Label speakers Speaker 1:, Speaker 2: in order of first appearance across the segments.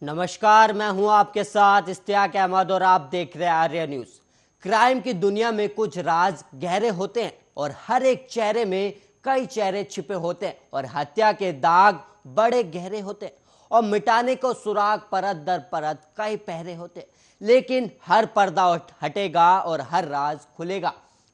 Speaker 1: नमस्कार, मैं हूं आपके साथ इश्तियाक अहमद और आप देख रहे हैं आर्य न्यूज। क्राइम की दुनिया में कुछ राज गहरे होते हैं और हर एक चेहरे में कई चेहरे छिपे होते हैं और हत्या के दाग बड़े गहरे होते हैं और मिटाने को सुराग परत दर परत कई पहरे होते हैं, लेकिन हर पर्दा हटेगा और हर राज खुलेगा।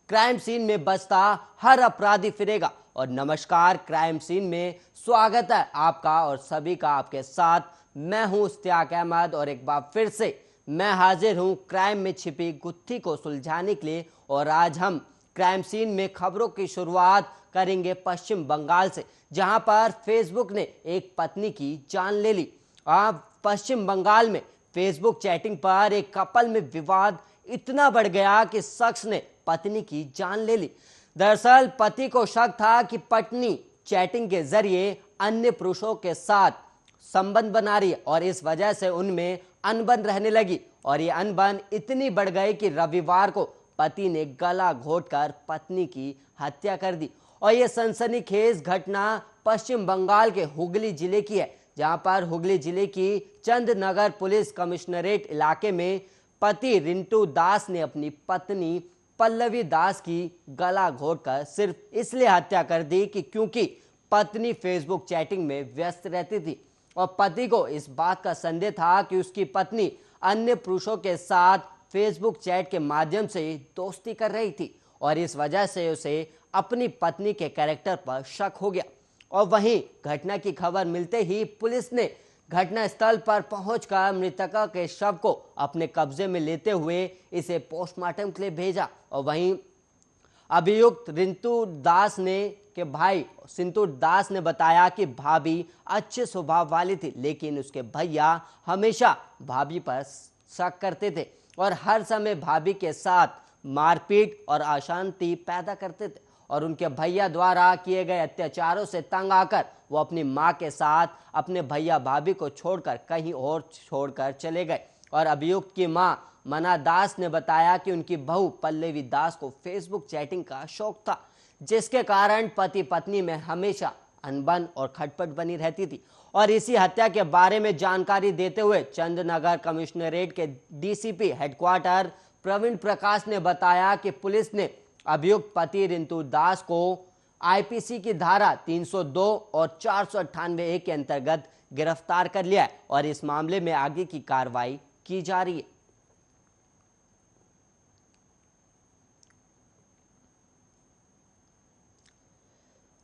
Speaker 1: क्राइम सीन में बसता हर अपराधी फिरेगा। और नमस्कार, क्राइम सीन में स्वागत है आपका और सभी का आपके साथ। मैं हूं इश्तियाक अहमद और एक बार फिर से मैं हाजिर हूं क्राइम में छिपी गुत्थी को सुलझाने के लिए। और आज हम क्राइम सीन में खबरों की शुरुआत करेंगे पश्चिम बंगाल से, जहां पर फेसबुक ने एक पत्नी की जान ले ली। अब पश्चिम बंगाल में फेसबुक चैटिंग पर एक कपल में विवाद इतना बढ़ गया कि शख्स ने पत्नी की जान ले ली। दरअसल पति को शक था कि पत्नी चैटिंग के जरिए अन्य पुरुषों के साथ संबंध बना रही है और इस वजह से उनमें अनबन रहने लगी। और ये अनबन इतनी बढ़ गई कि रविवार को पति ने गला घोंटकर पत्नी की हत्या कर दी। और ये सनसनीखेज घटना पश्चिम बंगाल के हुगली जिले की है, जहां पर हुगली जिले की चंदनगर पुलिस कमिश्नरेट इलाके में पति रिंटू दास ने अपनी पत्नी पल्लवी दास की गला घोंटकर सिर्फ इसलिए हत्या कर दी कि क्योंकि पत्नी फेसबुक चैटिंग में व्यस्त रहती थी और पति को इस बात का संदेह था कि उसकी पत्नी अन्य पुरुषों के साथ फेसबुक चैट के माध्यम से दोस्ती कर रही थी और इस वजह से उसे अपनी पत्नी के कैरेक्टर पर शक हो गया। और वहीं घटना की खबर मिलते ही पुलिस ने घटनास्थल पर पहुंचकर मृतका के शव को अपने कब्जे में लेते हुए इसे पोस्टमार्टम के लिए भेजा। और वहीं अभियुक्त रिंटू दास ने के भाई सिंटू दास ने बताया कि भाभी अच्छे स्वभाव वाली थी, लेकिन उसके भैया हमेशा भाभी पर शक करते थे और हर समय भाभी के साथ मारपीट और अशांति पैदा करते थे। और उनके भैया द्वारा किए गए अत्याचारों से तंग आकर वो अपनी मां के साथ अपने भैया भाभी को छोड़कर कहीं और छोड़कर चले गए। और अभियुक्त की मां मना दास ने बताया कि उनकी बहू पल्लवी दास को फेसबुक चैटिंग का शौक था, जिसके कारण पति पत्नी में हमेशा अनबन और खटपट बनी रहती थी। और इसी हत्या के बारे में जानकारी देते हुए चंदनगर कमिश्नरेट के डीसीपी हेडक्वार्टर प्रवीण प्रकाश ने बताया कि पुलिस ने अभियुक्त पति रिंटू दास को आईपीसी की धारा 302 और 498 के अंतर्गत गिरफ्तार कर लिया है और इस मामले में आगे की कार्रवाई की जा रही है।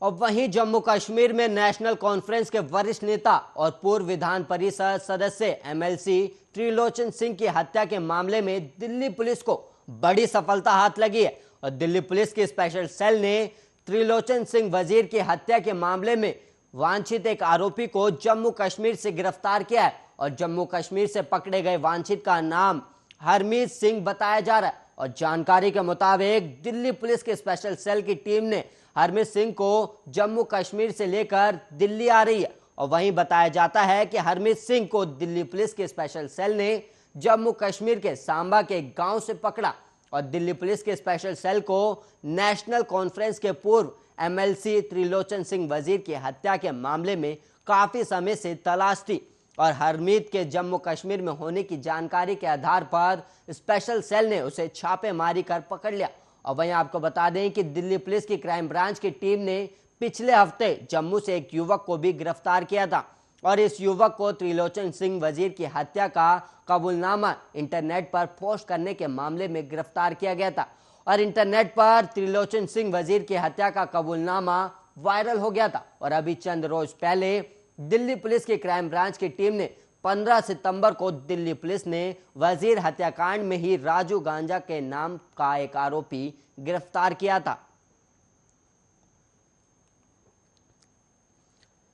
Speaker 1: और वहीं जम्मू कश्मीर में नेशनल कॉन्फ्रेंस के वरिष्ठ नेता और पूर्व विधान परिषद सदस्य एमएलसी त्रिलोचन सिंह की हत्या के मामले में दिल्ली पुलिस को बड़ी सफलता हाथ लगी है। और दिल्ली पुलिस की स्पेशल सेल ने त्रिलोचन सिंह वजीर की हत्या के मामले में वांछित एक आरोपी को जम्मू कश्मीर से गिरफ्तार किया है। और जम्मू कश्मीर से पकड़े गए वांछित का नाम हरमीत सिंह बताया जा रहा है। और जानकारी के मुताबिक दिल्ली पुलिस के स्पेशल सेल की टीम ने हरमीत सिंह को जम्मू कश्मीर से लेकर दिल्ली आ रही है। और वहीं बताया जाता है कि हरमीत सिंह को दिल्ली पुलिस के स्पेशल सेल ने जम्मू कश्मीर के सांबा के गांव से पकड़ा। और दिल्ली पुलिस के स्पेशल सेल को नेशनल कॉन्फ्रेंस के पूर्व एमएलसी त्रिलोचन सिंह वजीर की हत्या के मामले में काफी समय से तलाश थी। और हरमीत के जम्मू कश्मीर में होने की जानकारी के आधार पर स्पेशल सेल ने उसे छापेमारी कर पकड़ लिया। और वहीं आपको बता दें कि दिल्ली पुलिस की क्राइम ब्रांच की टीम ने पिछले हफ्ते जम्मू से एक युवक को भी गिरफ्तार किया था और इस युवक को त्रिलोचन सिंह वजीर की हत्या का कबूलनामा इंटरनेट पर पोस्ट करने के मामले में गिरफ्तार किया गया था। और इंटरनेट पर त्रिलोचन सिंह वजीर की हत्या का कबूलनामा वायरल हो गया था। और अभी चंद रोज पहले दिल्ली पुलिस की क्राइम ब्रांच की टीम ने 15 सितंबर को दिल्ली पुलिस ने वजीर हत्याकांड में ही राजू गांजा के नाम का एक आरोपी गिरफ्तार किया था।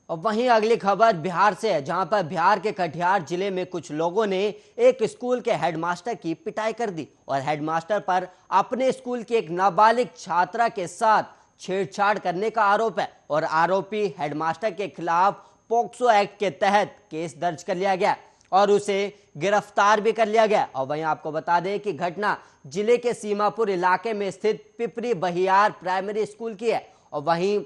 Speaker 1: और वहीं अगली खबर बिहार से है, जहां पर बिहार के कटिहार जिले में कुछ लोगों ने एक स्कूल के हेडमास्टर की पिटाई कर दी और हेडमास्टर पर अपने स्कूल की एक नाबालिग छात्रा के साथ छेड़छाड़ करने का आरोप है। और आरोपी हेडमास्टर के खिलाफ पोक्सो एक्ट के तहत केस दर्ज कर लिया गया और उसे गिरफ्तार भी कर लिया गया। और वहीं आपको बता दें कि घटना जिले के सीमापुर इलाके में स्थित पिपरी बहियार प्राइमरी स्कूल की है। और वहीं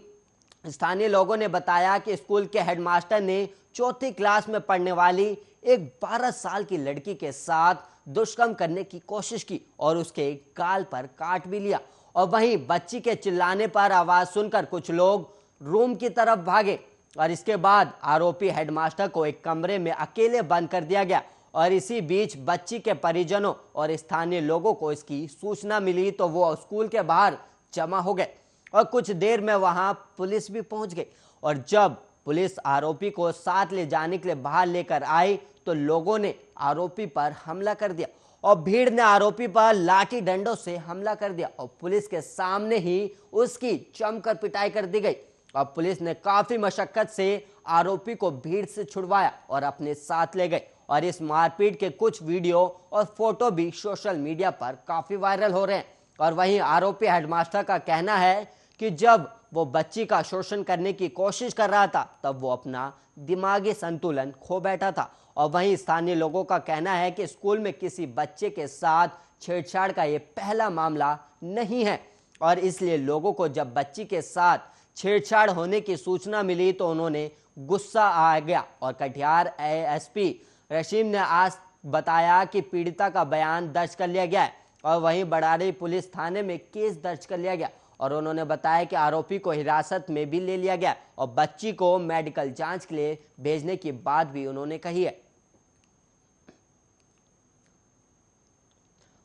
Speaker 1: स्थानीय लोगों ने बताया कि स्कूल के हेडमास्टर ने चौथी क्लास में पढ़ने वाली एक 12 साल की लड़की के साथ दुष्कर्म करने की कोशिश की और उसके गाल पर काट भी लिया। और वहीं बच्ची के चिल्लाने पर आवाज सुनकर कुछ लोग रूम की तरफ भागे और इसके बाद आरोपी हेडमास्टर को एक कमरे में अकेले बंद कर दिया गया। और इसी बीच बच्ची के परिजनों और स्थानीय लोगों को इसकी सूचना मिली तो वो स्कूल के बाहर जमा हो गए और कुछ देर में वहां पुलिस भी पहुंच गई। और जब पुलिस आरोपी को साथ ले जाने के लिए बाहर लेकर आई तो लोगों ने आरोपी पर हमला कर दिया और भीड़ ने आरोपी पर लाठी डंडों से हमला कर दिया और पुलिस के सामने ही उसकी जमकर पिटाई कर दी गई। और पुलिस ने काफी मशक्कत से आरोपी को भीड़ से छुड़वाया और अपने साथ ले गए। और इस मारपीट के कुछ वीडियो और फोटो भी सोशल मीडिया पर काफी वायरल हो रहे हैं। और वहीं आरोपी हेडमास्टर का कहना है कि जब वो बच्ची का शोषण करने की कोशिश कर रहा था तब वो अपना दिमागी संतुलन खो बैठा था। और वहीं स्थानीय लोगों का कहना है कि स्कूल में किसी बच्चे के साथ छेड़छाड़ का ये पहला मामला नहीं है और इसलिए लोगों को जब बच्ची के साथ छेड़छाड़ होने की सूचना मिली तो उन्होंने गुस्सा आ गया। और कटिहार एएसपी रशीम ने आज बताया कि पीड़िता का बयान दर्ज कर लिया गया है और वहीं बड़ारी पुलिस थाने में केस दर्ज कर लिया गया। और उन्होंने बताया कि आरोपी को हिरासत में भी ले लिया गया और बच्ची को मेडिकल जांच के लिए भेजने की बात भी उन्होंने कही है।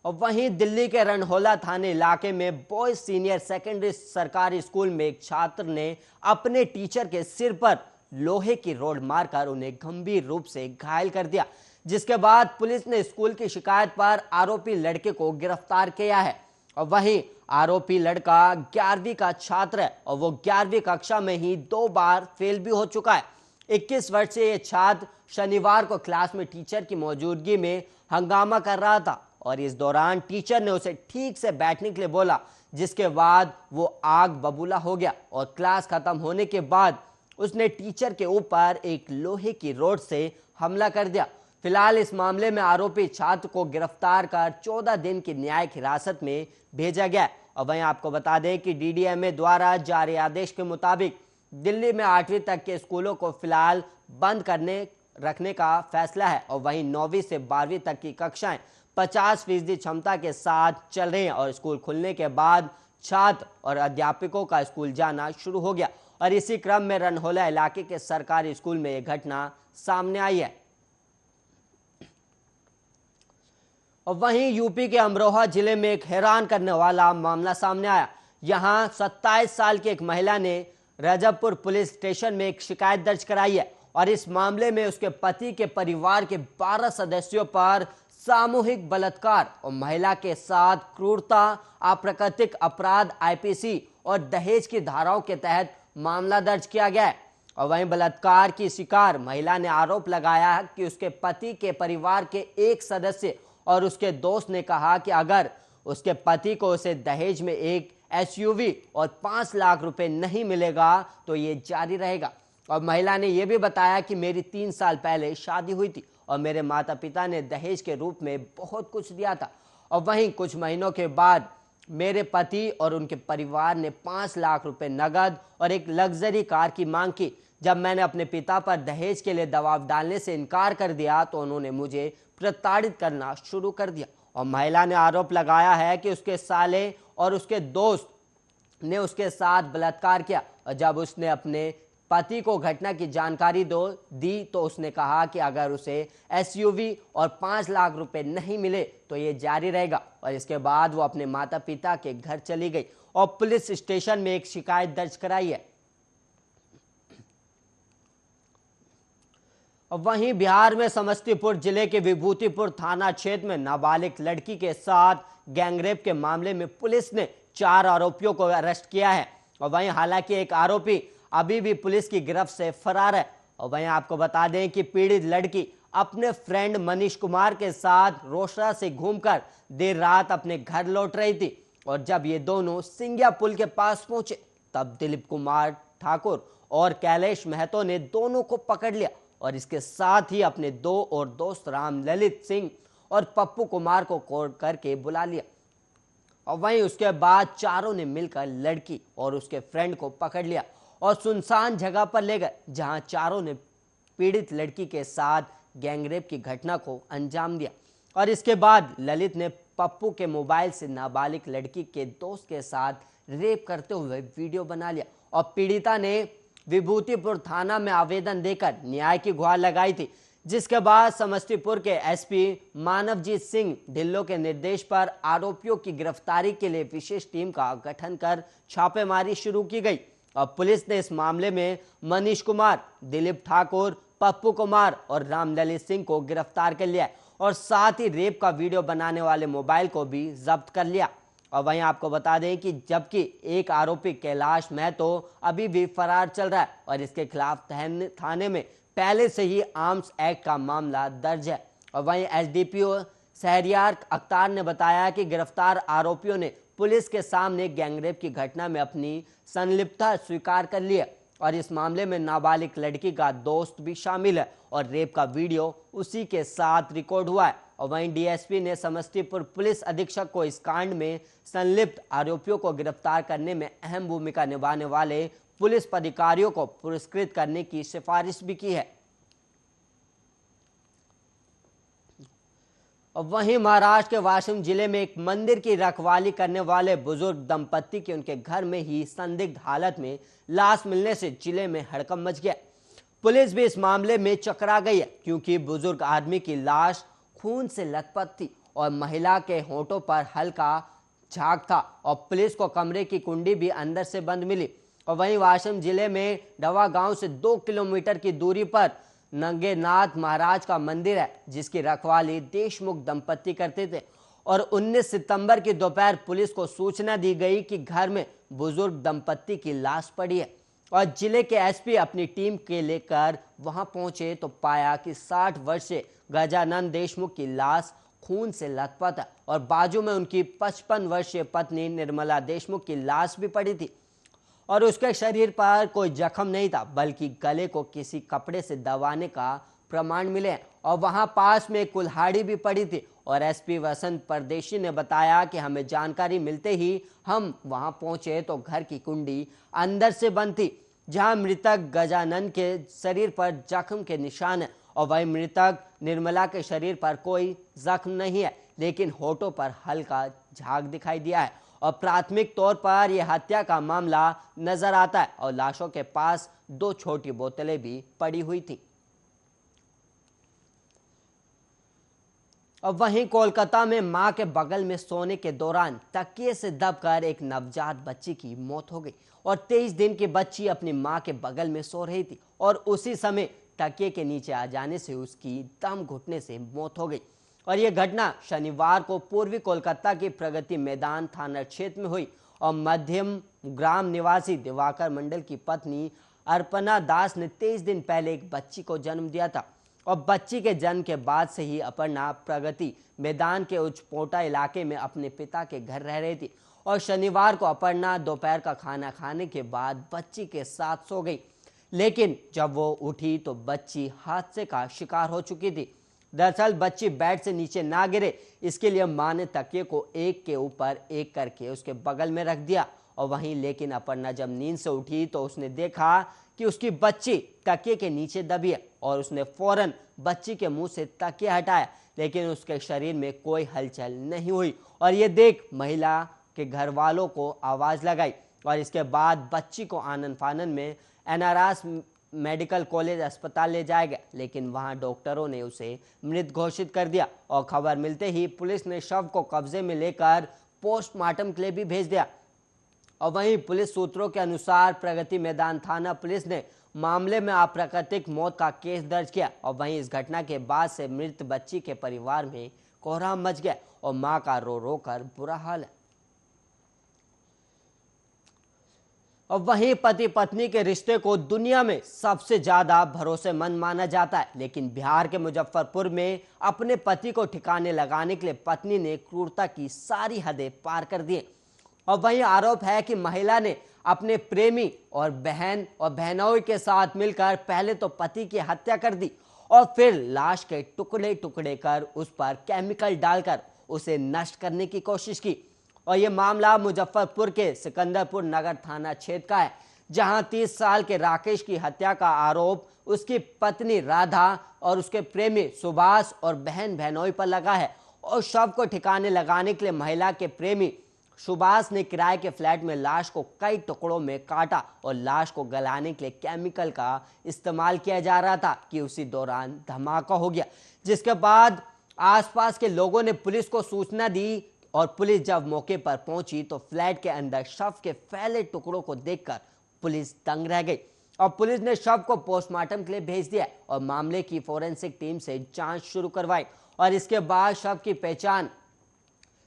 Speaker 1: और वहीं दिल्ली के रणहोला थाने इलाके में बॉयज सीनियर सेकेंडरी सरकारी स्कूल में एक छात्र ने अपने टीचर के सिर पर लोहे की रॉड मारकर उन्हें गंभीर रूप से घायल कर दिया, जिसके बाद पुलिस ने स्कूल की शिकायत पर आरोपी लड़के को गिरफ्तार किया है। और वहीं आरोपी लड़का 11वीं का छात्र है और वो 11वीं कक्षा में ही 2 बार फेल भी हो चुका है। 21 वर्षीय ये छात्र शनिवार को क्लास में टीचर की मौजूदगी में हंगामा कर रहा था और इस दौरान टीचर ने उसे ठीक से बैठने के लिए बोला, जिसके बाद वो आग बबूला हो गया और क्लास खत्म होने के बाद उसने टीचर के ऊपर एक लोहे की रॉड से हमला कर दिया। फिलहाल इस मामले में आरोपी छात्र को गिरफ्तार कर 14 दिन की न्यायिक हिरासत में भेजा गया। और वहीं आपको बता दें कि डीडीएमए द्वारा जारी आदेश के मुताबिक दिल्ली में 8वीं तक के स्कूलों को फिलहाल बंद रखने का फैसला है और वहीं 9वीं से 12वीं तक की कक्षाएं 50% क्षमता के साथ चल रही हैं और स्कूल खुलने के बाद छात्र और अध्यापकों का स्कूल जाना शुरू हो गया। और इसी क्रम में रणहोला इलाके के सरकारी स्कूल में यह घटना सामने आई है। और वहीं यूपी के अमरोहा जिले में एक हैरान करने वाला मामला सामने आया। यहां 27 साल की एक महिला ने रजबपुर पुलिस स्टेशन में एक शिकायत दर्ज कराई है और इस मामले में उसके पति के परिवार के 12 सदस्यों पर सामूहिक बलात्कार और महिला के साथ क्रूरता, अप्राकृतिक अपराध आईपीसी और दहेज की धाराओं के तहत मामला दर्ज किया गया है। और वहीं बलात्कार की शिकार महिला ने आरोप लगाया कि उसके पति के परिवार के एक सदस्य और उसके दोस्त ने कहा कि अगर उसके पति को उसे दहेज में एक एसयूवी और 5 लाख रुपए नहीं मिलेगा तो ये जारी रहेगा। और महिला ने यह भी बताया कि मेरी 3 साल पहले शादी हुई थी और मेरे माता पिता ने दहेज के रूप में बहुत कुछ दिया था। और वहीं कुछ महीनों के बाद मेरे पति और उनके परिवार ने 5 लाख रुपए नगद और एक लग्जरी कार की मांग की। जब मैंने अपने पिता पर दहेज के लिए दबाव डालने से इनकार कर दिया तो उन्होंने मुझे प्रताड़ित करना शुरू कर दिया। और महिला ने आरोप लगाया है कि उसके साले और उसके दोस्त ने उसके साथ बलात्कार किया और जब उसने अपने पति को घटना की जानकारी दी तो उसने कहा कि अगर उसे एसयूवी और 5 लाख रुपए नहीं मिले तो ये जारी रहेगा। और इसके बाद वो अपने माता पिता के घर चली गई और पुलिस स्टेशन में एक शिकायत दर्ज कराई है। और वहीं बिहार में समस्तीपुर जिले के विभूतिपुर थाना क्षेत्र में नाबालिग लड़की के साथ गैंगरेप के मामले में पुलिस ने 4 आरोपियों को अरेस्ट किया है। और वहीं हालांकि एक आरोपी अभी भी पुलिस की गिरफ्त से फरार है। और वहीं आपको बता दें कि पीड़ित लड़की अपने फ्रेंड मनीष कुमार के साथ रोसड़ा से घूमकर देर रात अपने घर लौट रही थी और जब ये दोनों सिंगिया पुल के पास पहुंचे तब दिलीप कुमार ठाकुर और कैलेश महतो ने दोनों को पकड़ लिया और इसके साथ ही अपने 2 और दोस्त राम ललित सिंह और पप्पू कुमार को कॉल करके बुला लिया। और वहीं उसके बाद चारों ने मिलकर लड़की और उसके फ्रेंड को पकड़ लिया और सुनसान जगह पर ले गए जहां चारों ने पीड़ित लड़की के साथ गैंगरेप की घटना को अंजाम दिया। और इसके बाद ललित ने पप्पू के मोबाइल से नाबालिग लड़की के दोस्त के साथ रेप करते हुए वीडियो बना लिया और पीड़िता ने विभूतिपुर थाना में आवेदन देकर न्याय की गुहार लगाई थी, जिसके बाद समस्तीपुर के एसपी मानवजीत सिंह ढिल्लों के निर्देश पर आरोपियों की गिरफ्तारी के लिए विशेष टीम का गठन कर छापेमारी शुरू की गई और पुलिस ने इस मामले में मनीष कुमार, दिलीप ठाकुर, पप्पू कुमार और रामललित सिंह को गिरफ्तार कर लिया और साथ ही रेप का वीडियो बनाने वाले मोबाइल को भी जब्त कर लिया। और वहीं आपको बता दें कि जबकि एक आरोपी कैलाश महतो अभी भी फरार चल रहा है और इसके खिलाफ थाने में पहले से ही आर्म्स एक्ट का मामला दर्ज है। और वहीं एसडीपीओ शहरियार अख्तार ने बताया कि गिरफ्तार आरोपियों ने पुलिस के सामने गैंगरेप की घटना में अपनी संलिप्तता स्वीकार कर ली है और इस मामले में नाबालिग लड़की का दोस्त भी शामिल है और रेप का वीडियो उसी के साथ रिकॉर्ड हुआ है। और वहीं डीएसपी ने समस्तीपुर पुलिस अधीक्षक को इस कांड में संलिप्त आरोपियों को गिरफ्तार करने में अहम भूमिका निभाने वाले पुलिस अधिकारियों को पुरस्कृत करने की सिफारिश भी की है। और वहीं महाराष्ट्र के वाशिम जिले में एक मंदिर की रखवाली करने वाले बुजुर्ग दंपत्ति की उनके घर में ही संदिग्ध हालत में लाश मिलने से जिले में हड़कंप मच गया। पुलिस भी इस मामले में चकरा गई है क्योंकि बुजुर्ग आदमी की लाश खून से लथपथ थी और महिला के होंठों पर हल्का झाग था और पुलिस को कमरे की कुंडी भी अंदर से बंद मिली। और वहीं वाशिम जिले में डवा गांव से 2 किलोमीटर की दूरी पर नंगेनाथ महाराज का मंदिर है, जिसकी रखवाली देशमुख दंपत्ति करते थे और 19 सितंबर की दोपहर पुलिस को सूचना दी गई कि घर में बुजुर्ग दंपत्ति की लाश पड़ी है और जिले के एसपी अपनी टीम के लेकर वहां पहुंचे तो पाया कि 60 वर्षीय गजानंद देशमुख की लाश खून से लथपथ है और बाजू में उनकी 55 वर्षीय पत्नी निर्मला देशमुख की लाश भी पड़ी थी और उसके शरीर पर कोई जख्म नहीं था, बल्कि गले को किसी कपड़े से दबाने का प्रमाण मिले और वहां पास में कुल्हाड़ी भी पड़ी थी। और एसपी वसंत परदेशी ने बताया कि हमें जानकारी मिलते ही हम वहां पहुंचे तो घर की कुंडी अंदर से बंद थी, जहां मृतक गजानंद के शरीर पर जख्म के निशान है और वही मृतक निर्मला के शरीर पर कोई जख्म नहीं है, लेकिन होठों पर हल्का झाग दिखाई दिया है और प्राथमिक तौर पर यह हत्या का मामला नजर आता है और लाशों के पास 2 छोटी बोतलें भी पड़ी हुई थी। और वहीं कोलकाता में मां के बगल में सोने के दौरान तकिए से दबकर एक नवजात बच्ची की मौत हो गई और 23 दिन की बच्ची अपनी मां के बगल में सो रही थी और उसी समय तकिए के नीचे आ जाने से उसकी दम घुटने से मौत हो गई। और यह घटना शनिवार को पूर्वी कोलकाता की प्रगति मैदान थाना क्षेत्र में हुई और मध्यम ग्राम निवासी दिवाकर मंडल की पत्नी अर्पणा दास ने 23 दिन पहले एक बच्ची को जन्म दिया था और बच्ची के जन्म के बाद से ही अपर्णा प्रगति मैदान के उच्चपोटा इलाके में अपने पिता के घर रह रही थी और शनिवार को अपर्णा दोपहर का खाना खाने के बाद बच्ची के साथ सो गई, लेकिन जब वो उठी तो बच्ची हादसे का शिकार हो चुकी थी। दरअसल बच्ची बेड से नीचे ना गिरे इसके लिए मां ने तकिए को एक के ऊपर एक करके उसके बगल में रख दिया और वहीं लेकिन अपर्णा जब नींद से उठी तो उसने देखा कि उसकी बच्ची तकिए के नीचे दबी है और उसने फौरन बच्ची के मुंह से तकिए हटाया, लेकिन उसके शरीर में कोई हलचल नहीं हुई और ये देख महिला के घर वालों को आवाज लगाई और इसके बाद बच्ची को आनन फानन में एनआरएस मेडिकल कॉलेज अस्पताल ले जाया गया, लेकिन वहां डॉक्टरों ने उसे मृत घोषित कर दिया और खबर मिलते ही पुलिस ने शव को कब्जे में लेकर पोस्टमार्टम के लिए भी भेज दिया। और वहीं पुलिस सूत्रों के अनुसार प्रगति मैदान थाना पुलिस ने मामले में अप्राकृतिक मौत का केस दर्ज किया और वहीं इस घटना के बाद से मृत बच्ची के परिवार में कोहराम मच गया और मां का रो रो कर बुरा हाल है। और वहीं पति पत्नी के रिश्ते को दुनिया में सबसे ज्यादा भरोसेमंद माना जाता है, लेकिन बिहार के मुजफ्फरपुर में अपने पति को ठिकाने लगाने के लिए पत्नी ने क्रूरता की सारी हदें पार कर दी और वहीं आरोप है कि महिला ने अपने प्रेमी और बहन और बहनोई के साथ मिलकर पहले तो पति की हत्या कर दी और फिर लाश के टुकड़े टुकड़े कर उस पर केमिकल डालकर उसे नष्ट करने की कोशिश की। और यह मामला मुजफ्फरपुर के सिकंदरपुर नगर थाना क्षेत्र का है, जहां 30 साल के राकेश की हत्या का आरोप उसकी पत्नी राधा और उसके प्रेमी सुभाष और बहन बहनोई पर लगा है। और शव को ठिकाने लगाने के लिए महिला के प्रेमी सुभाष ने किराए के फ्लैट में लाश को कई टुकड़ों में काटा और लाश को गलाने के लिए केमिकल का इस्तेमाल किया जा रहा था कि उसी दौरान धमाका हो गया, जिसके बाद आसपास के लोगों ने पुलिस को सूचना दी। और पुलिस जब मौके पर पहुंची तो फ्लैट के अंदर शव के फैले टुकड़ों को देखकर पुलिस दंग रह गई और पुलिस ने शव को पोस्टमार्टम के लिए भेज दिया और मामले की फोरेंसिक टीम से जांच शुरू करवाई। और इसके बाद शव की पहचान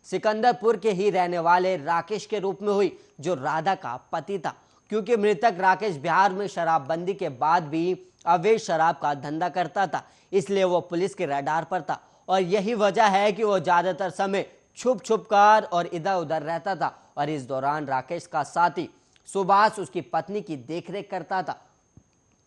Speaker 1: सिकंदरपुर के ही रहने वाले राकेश के रूप में हुई, जो राधा का पति था। क्योंकि मृतक राकेश बिहार में शराबबंदी के बाद भी अवैध शराब का धंधा करता था, इसलिए वो पुलिस के रडार पर था। और यही वजह है कि वो ज्यादातर समय छुप छुप कर और इधर उधर रहता था। और इस दौरान राकेश का साथी सुभाष उसकी पत्नी की देखरेख करता था।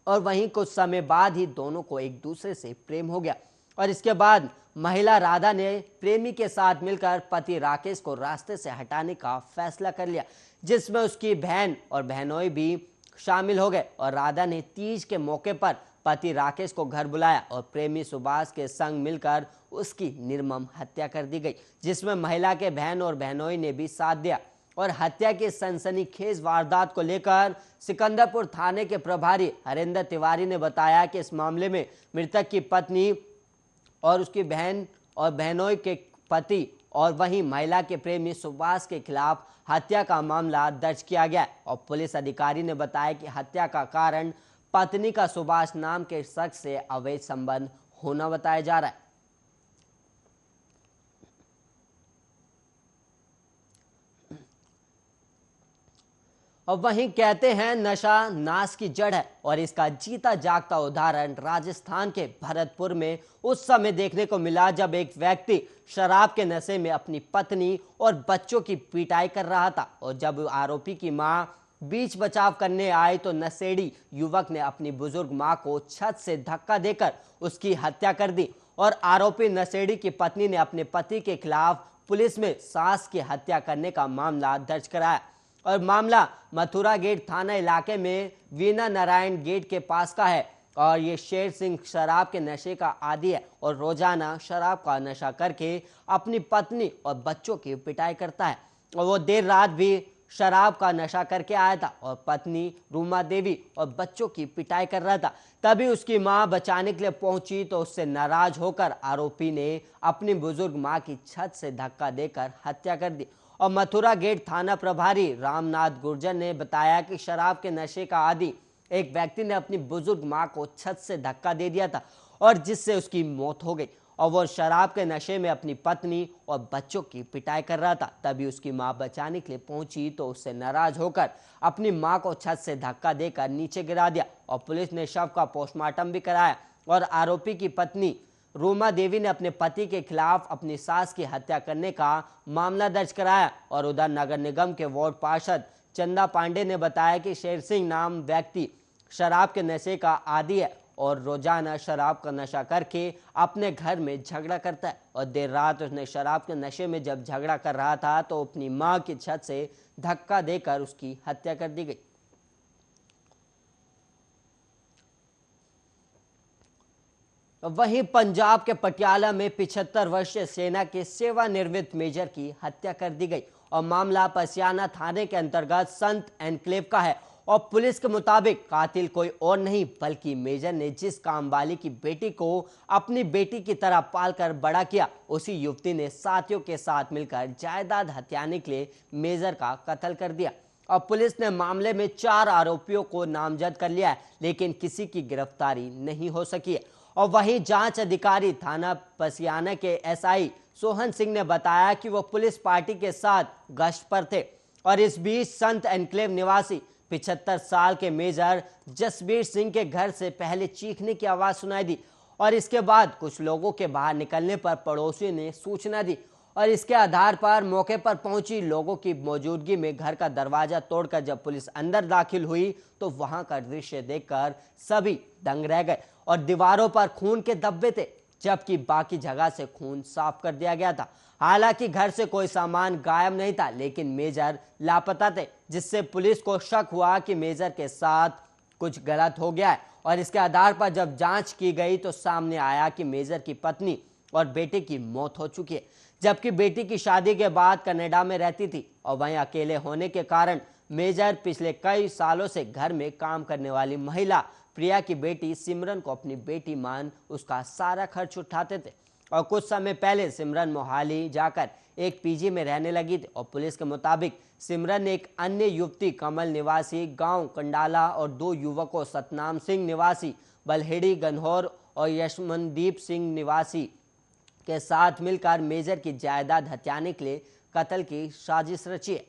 Speaker 1: और वहीं कुछ समय बाद ही दोनों को एक दूसरे से प्रेम हो गया। और इसके बाद महिला राधा ने प्रेमी के साथ मिलकर पति राकेश को रास्ते से हटाने का फैसला कर लिया, जिसमें उसकी बहन और बहनोई भी शामिल हो गए। और राधा ने तीज के मौके पर पति राकेश को घर बुलाया और प्रेमी सुभाष के संग मिलकर उसकी निर्मम हत्या कर दी गई, जिसमें महिला के बहन और बहनोई ने भी साथ दिया। और हत्या की सनसनीखेज वारदात को लेकर सिकंदरपुर थाने के प्रभारी हरेंद्र तिवारी ने बताया कि इस मामले में मृतक की पत्नी और उसकी बहन और बहनोई के पति और वहीं महिला के प्रेमी सुभाष के खिलाफ हत्या का मामला दर्ज किया गया। और पुलिस अधिकारी ने बताया कि हत्या का कारण पत्नी का सुभाष नाम के शख्स से अवैध संबंध होना बताया जा रहा है। और वहीं कहते हैं नशा नाश की जड़ है, और इसका जीता जागता उदाहरण राजस्थान के भरतपुर में उस समय देखने को मिला जब एक व्यक्ति शराब के नशे में अपनी पत्नी और बच्चों की पिटाई कर रहा था। और जब आरोपी की मां बीच बचाव करने आई तो नशेड़ी युवक ने अपनी बुजुर्ग मां को छत से धक्का देकर उसकी हत्या कर दी। और आरोपी नशेड़ी की पत्नी ने अपने पति के खिलाफ पुलिस में सास की हत्या करने का मामला दर्ज कराया। और मामला मथुरा गेट थाना इलाके में वीना नारायण गेट के पास का है। और ये शेर सिंह शराब के नशे का आदी है और रोजाना शराब का नशा करके अपनी पत्नी और बच्चों की पिटाई करता है। और वो देर रात भी शराब का नशा करके आया था और पत्नी रूमा देवी और बच्चों की पिटाई कर रहा था। तभी उसकी मां बचाने के लिए पहुंची तो उससे नाराज होकर आरोपी ने अपनी बुजुर्ग मां की छत से धक्का देकर हत्या कर दी। और मथुरा गेट थाना प्रभारी रामनाथ गुर्जर ने बताया कि शराब के नशे का आदी एक व्यक्ति ने अपनी बुजुर्ग मां को छत से धक्का दे दिया था और जिससे उसकी मौत हो गई। और वो शराब के नशे में अपनी पत्नी और बच्चों की पिटाई कर रहा था। तभी उसकी मां बचाने के लिए पहुंची तो उससे नाराज होकर अपनी मां को छत से धक्का देकर नीचे गिरा दिया। और पुलिस ने शव का पोस्टमार्टम भी कराया और आरोपी की पत्नी रूमा देवी ने अपने पति के खिलाफ अपनी सास की हत्या करने का मामला दर्ज कराया। और उधर नगर निगम के वार्ड पार्षद चंदा पांडे ने बताया कि शेर सिंह नाम व्यक्ति शराब के नशे का आदी है और रोजाना शराब का नशा करके अपने घर में झगड़ा करता है। और देर रात उसने शराब के नशे में जब झगड़ा कर रहा था तो अपनी मां की छत से धक्का देकर उसकी हत्या कर दी गई। वहीं पंजाब के पटियाला में 75 वर्षीय सेना के सेवानिवृत्त मेजर की हत्या कर दी गई। और मामला पसियाना थाने के अंतर्गत संत एनक्लेव का है। और पुलिस के मुताबिक कातिल कोई और नहीं बल्कि मेजर ने जिस कामवाली की बेटी को अपनी बेटी की तरह पालकर बड़ा किया, उसी युवती ने साथियों के साथ मिलकर जायदाद हथियाने के लिए मेजर का कत्ल कर दिया। और पुलिस ने मामले में 4 आरोपियों को नामजद कर लिया है, लेकिन किसी की गिरफ्तारी नहीं हो सकी है। और वहीं जांच अधिकारी थाना पसियाना के एसआई सोहन सिंह ने बताया कि वो पुलिस पार्टी के साथ गश्त पर थे। और इस बीच संत एनक्लेव निवासी 75 साल के मेजर जसबीर सिंह के घर से पहले चीखने की आवाज सुनाई दी और इसके बाद कुछ लोगों के बाहर निकलने पर पड़ोसियों ने सूचना दी। और इसके आधार पर मौके पर पहुंची लोगों की मौजूदगी में घर का दरवाजा तोड़कर जब पुलिस अंदर दाखिल हुई तो वहां का दृश्य देखकर सभी दंग रह गए और दीवारों पर खून के धब्बे थे। जबकि बाकी जगह से खून साफ कर दिया गया था। हालांकि घर से कोई सामान गायब नहीं था, लेकिन मेजर लापता थे, जिससे पुलिस को शक हुआ कि मेजर के साथ कुछ गलत हो गया है। और इसके आधार पर जब जांच की गई तो सामने आया कि मेजर की पत्नी और बेटे की मौत हो चुकी है, जबकि बेटी की शादी के बाद कनाडा में रहती थी और वहीं अकेले होने के कारण मेजर पिछले कई सालों से घर में काम करने वाली महिला प्रिया की बेटी सिमरन को अपनी बेटी मान उसका सारा खर्च उठाते थे। और कुछ समय पहले सिमरन मोहाली जाकर एक पीजी में रहने लगी थी और पुलिस के मुताबिक सिमरन ने एक अन्य युवती कमल निवासी गांव कंडाला और 2 युवकों सतनाम सिंह निवासी बलहेड़ी गन्हौर और यशमनदीप सिंह निवासी के साथ मिलकर मेजर की जायदाद हथियाने के लिए कत्ल की साजिश रची है।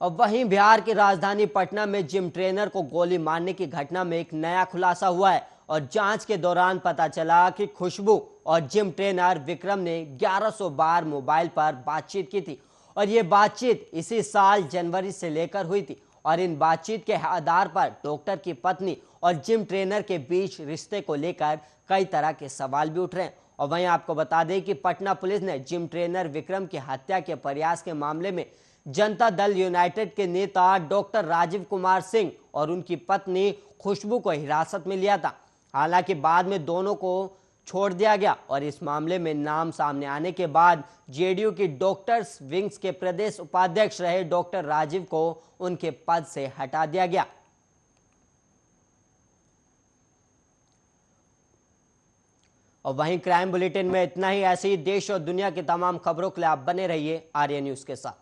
Speaker 1: और वहीं बिहार की राजधानी पटना में जिम ट्रेनर को गोली मारने की घटना में एक नया खुलासा हुआ है और जांच के दौरान पता चला कि खुशबू और जिम ट्रेनर विक्रम ने 1100 बार मोबाइल पर बातचीत की थी और ये बातचीत इसी साल जनवरी से लेकर हुई थी। और इन बातचीत के आधार पर डॉक्टर की पत्नी और जिम ट्रेनर के बीच रिश्ते को लेकर कई तरह के सवाल भी उठ रहे हैं। और वहीं आपको बता दें कि पटना पुलिस ने जिम ट्रेनर विक्रम की हत्या के प्रयास के मामले में जनता दल यूनाइटेड के नेता डॉक्टर राजीव कुमार सिंह और उनकी पत्नी खुशबू को हिरासत में लिया था। हालांकि बाद में दोनों को छोड़ दिया गया और इस मामले में नाम सामने आने के बाद जेडीयू की डॉक्टर्स विंग्स के प्रदेश उपाध्यक्ष रहे डॉक्टर राजीव को उनके पद से हटा दिया गया। और वहीं क्राइम बुलेटिन में इतना ही। ऐसी ही देश और दुनिया की तमाम खबरों के लिए आप बने रहिए आर्या न्यूज के साथ।